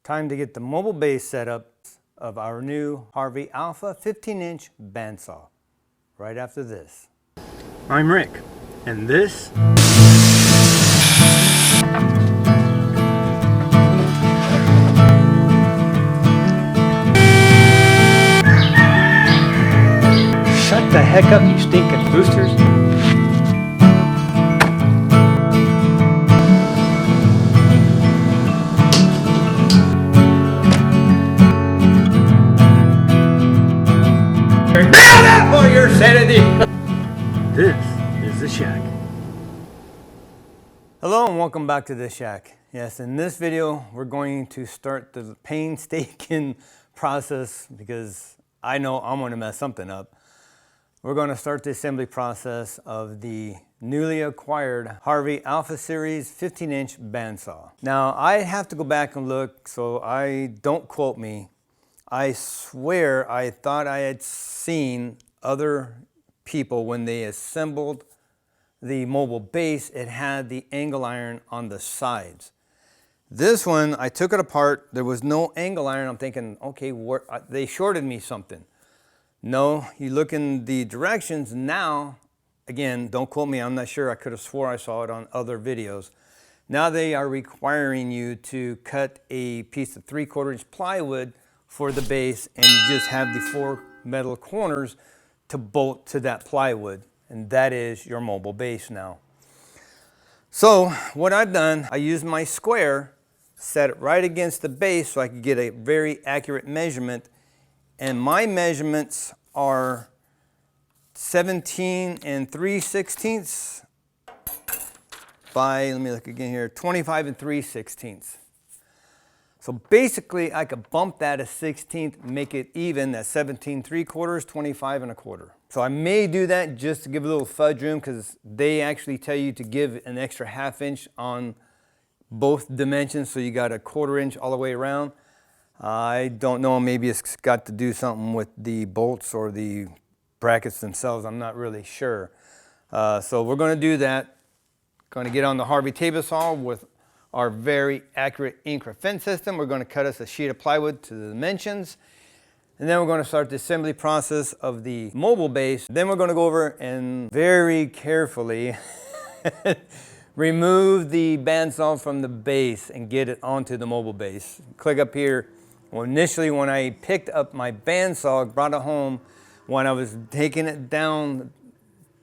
Time to get the mobile base set up of our new Harvey Alpha 15-inch bandsaw. Right after this. I'm Rick, and this shut the heck up, you stinking boosters. Now for your sanity. This is the shack. Hello and welcome back to the shack. Yes, in this video we're going to start the painstaking process because I know I'm going to mess something up. We're going to start the assembly process of the newly acquired Harvey Alpha Series 15-inch bandsaw. Now I have to go back and look, so don't quote me. I swear I thought I had seen other people when they assembled the mobile base, it had the angle iron on the sides. This one, I took it apart, there was no angle iron. I'm thinking, okay, they shorted me something. No, you look in the directions now, again, don't quote me, I'm not sure, I could have swore I saw it on other videos. Now they are requiring you to cut a piece of 3/4 inch plywood for the base, and you just have the 4 metal corners to bolt to that plywood, and that is your mobile base now. So what I've done, I used my square, set it right against the base so I could get a very accurate measurement, and my measurements are 17 3/16 by, let me look again here, 25 3/16. So basically I could bump that a 1/16, make it even at 17 3/4, 25 1/4. So I may do that just to give a little fudge room because they actually tell you to give an extra 1/2 inch on both dimensions. So you got a 1/4 inch all the way around. I don't know, maybe it's got to do something with the bolts or the brackets themselves. I'm not really sure. So we're going to do that. Going to get on the Harvey table saw with our very accurate Incra fence system. We're going to cut us a sheet of plywood to the dimensions. And then we're going to start the assembly process of the mobile base. Then we're going to go over and very carefully remove the bandsaw from the base and get it onto the mobile base. Click up here. Well, initially when I picked up my bandsaw, brought it home, when I was taking it down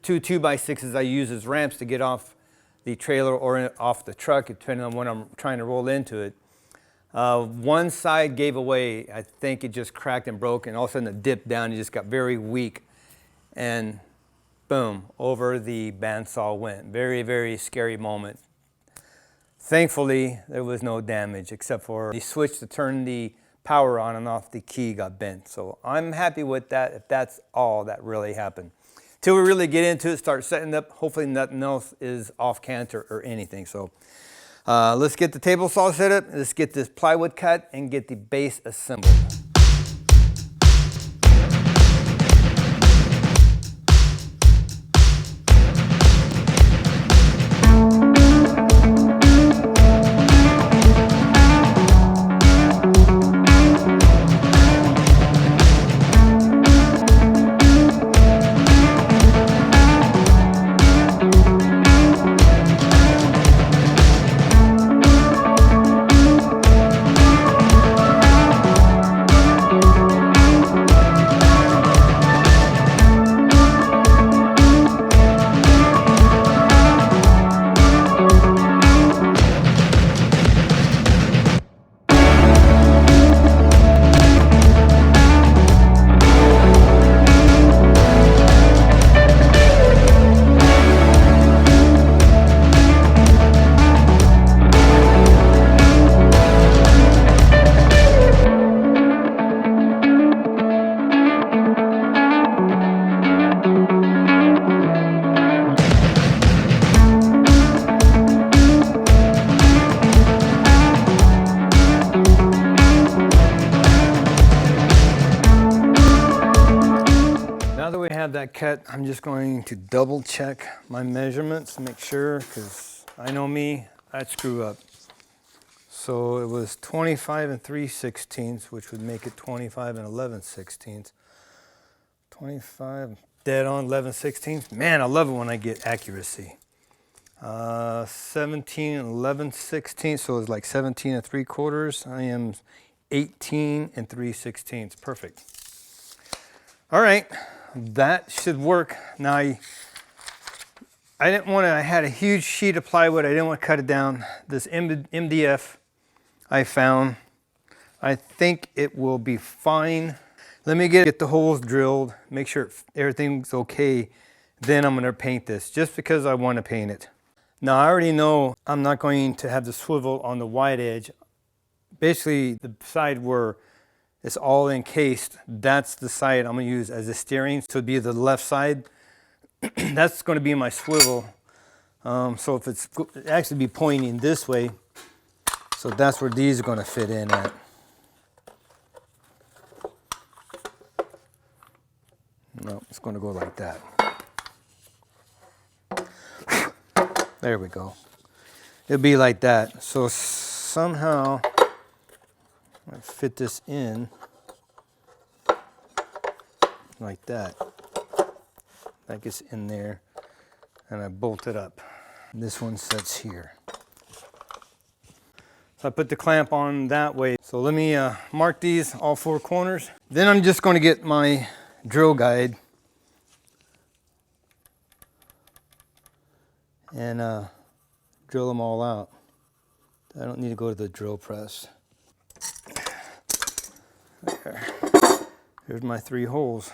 2 2x6s, I use as ramps to get off the trailer or off the truck, depending on when I'm trying to roll into it. One side gave away. I think it just cracked and broke, and all of a sudden it dipped down. It just got very weak, and boom, over the bandsaw went. Very, very scary moment. Thankfully, there was no damage except for the switch to turn the power on and off the key got bent. So I'm happy with that, if that's all that really happened. Till we really get into it, start setting up, hopefully nothing else is off canter or anything. So let's get the table saw set up, let's get this plywood cut and get the base assembled. have that cut, I'm just going to double check my measurements, make sure, because I know me, I'd screw up. So it was 25 and 3/16, which would make it 25 and 11/16. 25, dead on 11/16. Man, I love it when I get accuracy. 17 and 11/16, so it's like 17 and 3/4. I am 18 and 3/16. Perfect. All right, that should work. Now I didn't want to, I had a huge sheet of plywood. I didn't want to cut it down. This MDF I found, I think it will be fine. Let me get the holes drilled, make sure everything's okay. Then I'm going to paint this just because I want to paint it. Now I already know I'm not going to have the swivel on the wide edge. Basically the side where it's all encased, that's the side I'm going to use as a steering. So it'd be the left side. That's going to be my swivel. So if it's actually be pointing this way, so that's where these are going to fit in at. No, it's going to go like that. There we go. It'll be like that. So somehow I fit this in like that. That gets in there, and I bolt it up. This one sits here. So I put the clamp on that way. So let me mark these all 4 corners. Then I'm just going to get my drill guide and drill them all out. I don't need to go to the drill press. There. Here's my 3 holes.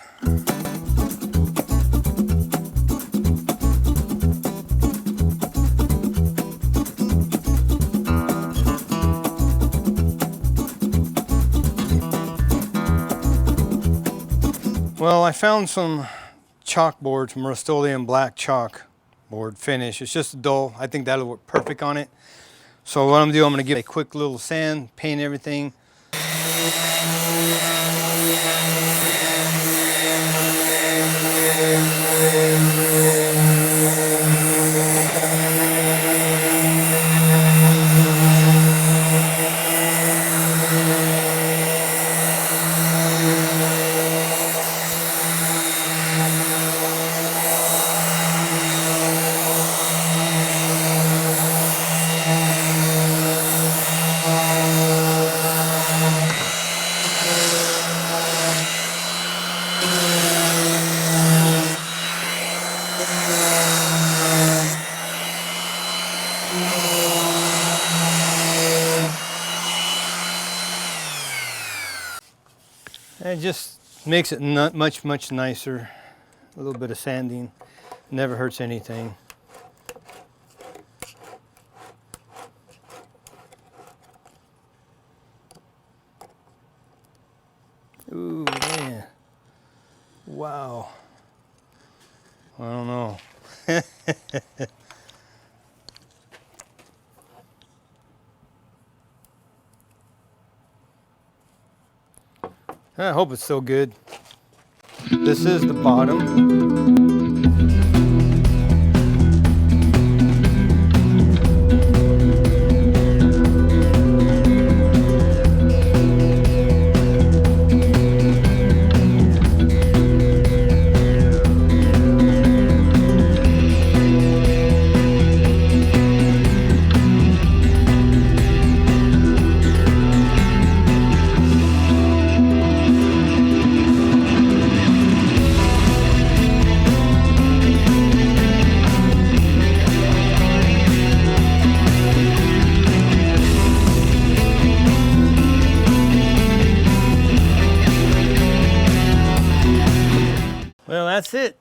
Well, I found some chalkboard, some Rust-Oleum black chalkboard finish. It's just dull. I think that'll work perfect on it. So what I'm gonna do, I'm gonna give it a quick little sand, paint everything. It just makes it much nicer. A little bit of sanding never hurts anything. Ooh, man. Wow. I don't know. I hope it's so good. This is the bottom. Well, that's it.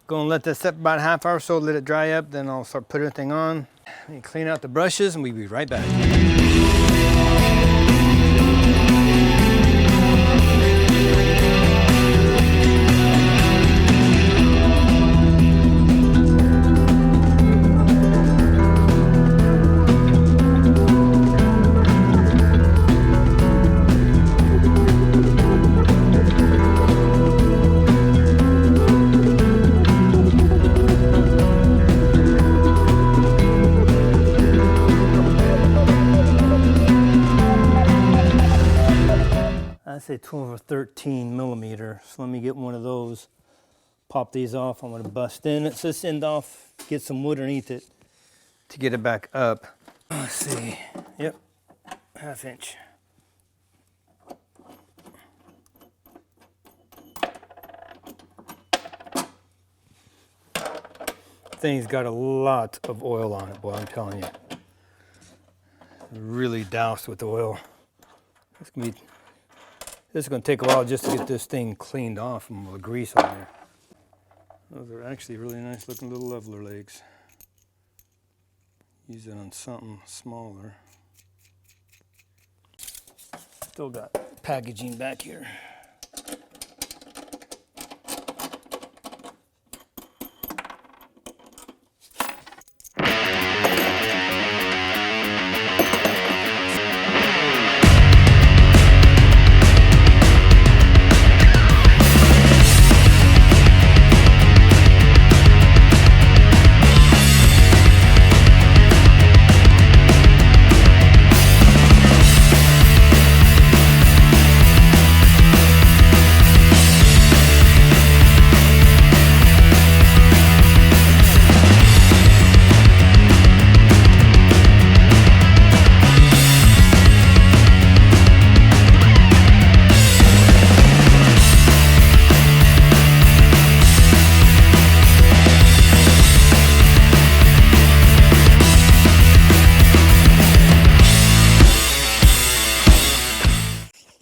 Gonna let this set about a half hour or so, let it dry up, then I'll start putting everything on. Clean out the brushes and we'll be right back. I say 12 or 13 millimeter. So let me get one of those. Pop these off. I'm going to bust in. Let's just end off, get some wood underneath it to get it back up. Let's see. Yep, 1/2 inch. Thing's got a lot of oil on it, boy, I'm telling you. Really doused with oil. This is going to take a while just to get this thing cleaned off from all the grease on there. Those are actually really nice looking little leveler legs. Use it on something smaller. Still got packaging back here.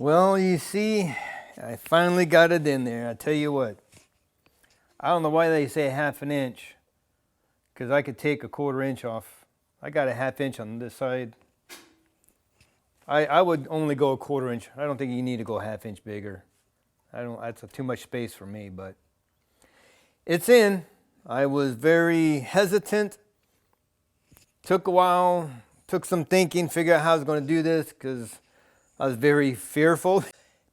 Well, you see, I finally got it in there. I tell you what, I don't know why they say 1/2 inch, because I could take a 1/4 inch off. I got a 1/2 inch on this side. I would only go a 1/4 inch. I don't think you need to go 1/2 inch bigger. That's too much space for me, but it's in. I was very hesitant. Took a while, took some thinking, figure out how I was going to do this, because I was very fearful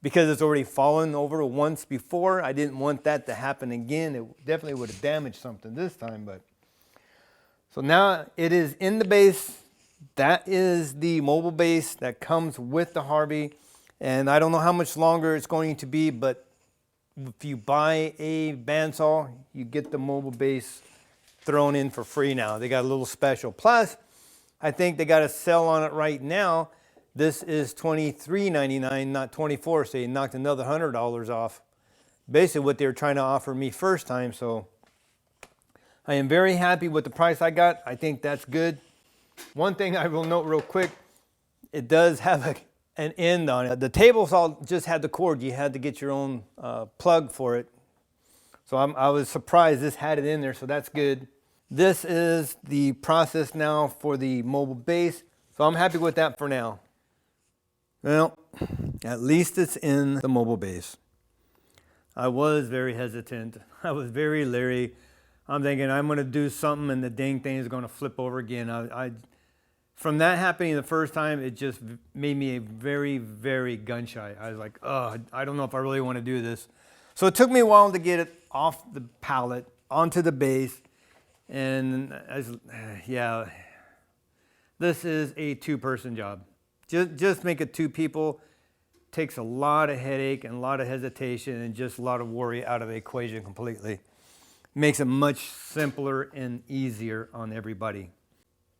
because it's already fallen over once before. I didn't want that to happen again. It definitely would have damaged something this time. But so now it is in the base. That is the mobile base that comes with the Harvey. And I don't know how much longer it's going to be, but if you buy a bandsaw, you get the mobile base thrown in for free now. They got a little special. Plus, I think they got a sale on it right now. This is $23.99, not $24, so you knocked another $100 off. Basically what they were trying to offer me first time, so I am very happy with the price I got. I think that's good. One thing I will note real quick, it does have an end on it. The table saw just had the cord. You had to get your own plug for it. So I was surprised this had it in there, so that's good. This is the process now for the mobile base, so I'm happy with that for now. Well, at least it's in the mobile base. I was very hesitant. I was very leery. I'm thinking I'm going to do something and the dang thing is going to flip over again. From that happening the first time, it just made me very, very gun shy. I was like, oh, I don't know if I really want to do this. So it took me a while to get it off the pallet, onto the base. And yeah, this is a 2-person job. Just make it 2 people. Takes a lot of headache and a lot of hesitation and just a lot of worry out of the equation completely. Makes it much simpler and easier on everybody.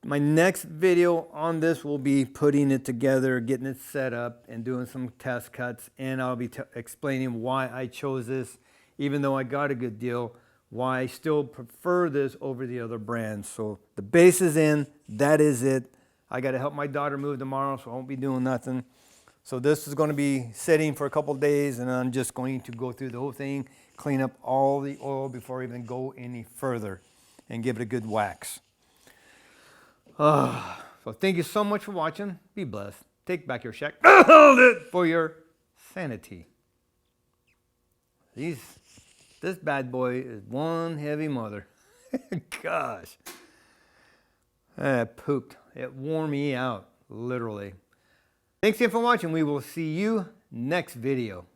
My next video on this will be putting it together, getting it set up, and doing some test cuts. And I'll be explaining why I chose this, even though I got a good deal, why I still prefer this over the other brands. So the base is in. That is it. I got to help my daughter move tomorrow, so I won't be doing nothing. So this is going to be sitting for a couple of days, and I'm just going to go through the whole thing, clean up all the oil before I even go any further, and give it a good wax. So thank you so much for watching. Be blessed. Take back your shack. Hold it for your sanity. This bad boy is one heavy mother. Gosh. I pooped. It wore me out, literally. Thanks again for watching. We will see you next video.